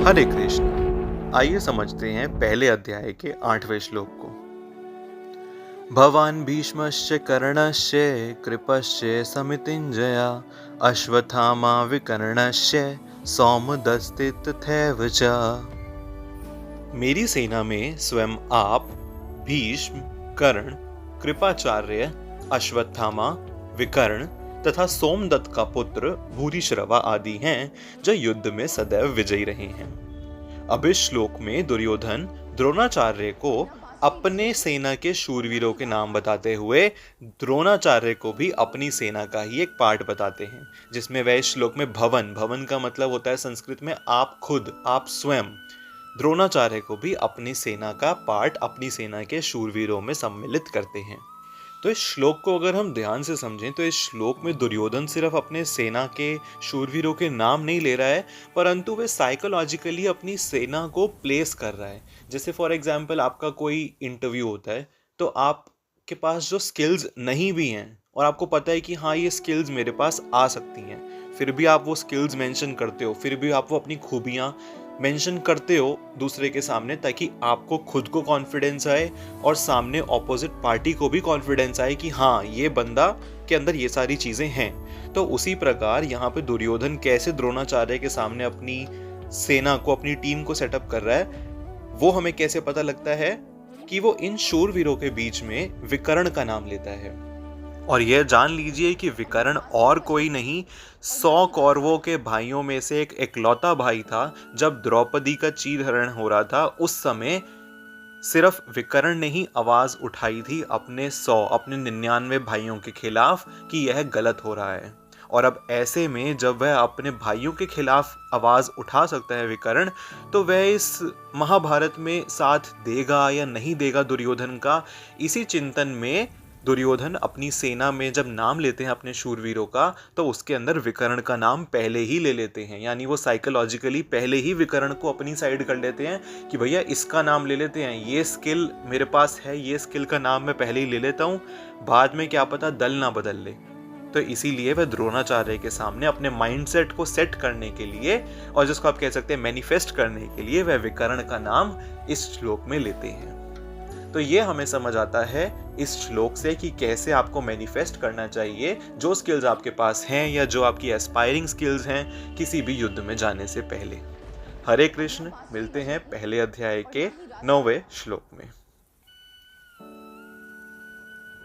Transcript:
हरे कृष्ण। आइए समझते हैं पहले अध्याय के 8वें श्लोक को। भवान भीष्मश्च कर्णश्च कृपश्च समितिञ्जया अश्वत्थामा विकर्णश्च सौमदस्ति तथैव च। मेरी सेना में स्वयं आप, भीष्म, कर्ण, कृपाचार्य, अश्वत्थामा, विकर्ण तथा सोमदत्त का पुत्र भूरिश्रवा आदि हैं जो युद्ध में सदैव विजयी रहे हैं। अब इस श्लोक में दुर्योधन द्रोणाचार्य को अपने सेना के शूरवीरों के नाम बताते हुए द्रोणाचार्य को भी अपनी सेना का ही एक पार्ट बताते हैं, जिसमें वह इस श्लोक में भवन का मतलब होता है संस्कृत में आप खुद, आप स्वयं। द्रोणाचार्य को भी अपनी सेना का पार्ट अपनी सेना के शूरवीरों में सम्मिलित करते हैं। तो इस श्लोक को अगर हम ध्यान से समझें तो इस श्लोक में दुर्योधन सिर्फ अपने सेना के शूरवीरों के नाम नहीं ले रहा है, परंतु वह साइकोलॉजिकली अपनी सेना को प्लेस कर रहा है। जैसे फॉर एग्जांपल आपका कोई इंटरव्यू होता है तो आपके पास जो स्किल्स नहीं भी हैं और आपको पता है कि हाँ ये स्किल्स मेरे पास आ सकती हैं, फिर भी आप वो स्किल्स मेंशन करते हो, फिर भी आप वो अपनी खूबियाँ मेंशन करते हो दूसरे के सामने, ताकि आपको खुद को कॉन्फिडेंस आए और सामने ऑपोजिट पार्टी को भी कॉन्फिडेंस आए कि हाँ ये बंदा के अंदर ये सारी चीजें हैं। तो उसी प्रकार यहाँ पे दुर्योधन कैसे द्रोणाचार्य के सामने अपनी सेना को, अपनी टीम को सेटअप कर रहा है, वो हमें कैसे पता लगता है कि वो इन शूरवीरों के बीच में विकर्ण का नाम लेता है। और यह जान लीजिए कि विकर्ण और कोई नहीं, 100 कौरवों के भाइयों में से एक इकलौता भाई था। जब द्रौपदी का चीरहरण हो रहा था उस समय सिर्फ विकर्ण ने ही आवाज उठाई थी अपने 99 भाइयों के खिलाफ कि यह गलत हो रहा है। और अब ऐसे में जब वह अपने भाइयों के खिलाफ आवाज उठा सकता है विकर्ण, तो वह इस महाभारत में साथ देगा या नहीं देगा दुर्योधन का, इसी चिंतन में दुर्योधन अपनी सेना में जब नाम लेते हैं अपने शूरवीरों का, तो उसके अंदर विकर्ण का नाम पहले ही ले लेते हैं। यानी वो साइकोलॉजिकली पहले ही विकर्ण को अपनी साइड कर लेते हैं कि भैया इसका नाम ले लेते हैं, ये स्किल मेरे पास है, ये स्किल का नाम मैं पहले ही ले लेता हूँ, बाद में क्या पता दल ना बदल ले। तो इसीलिए वह द्रोणाचार्य के सामने अपने माइंडसेट को सेट करने के लिए, और जिसको आप कह सकते हैं मैनिफेस्ट करने के लिए, वह विकर्ण का नाम इस श्लोक में लेते हैं। तो ये हमें समझ आता है इस श्लोक से कि कैसे आपको मैनिफेस्ट करना चाहिए जो स्किल्स आपके पास हैं या जो आपकी एस्पायरिंग स्किल्स हैं किसी भी युद्ध में जाने से पहले। हरे कृष्ण। मिलते हैं पहले अध्याय के 9वें श्लोक में।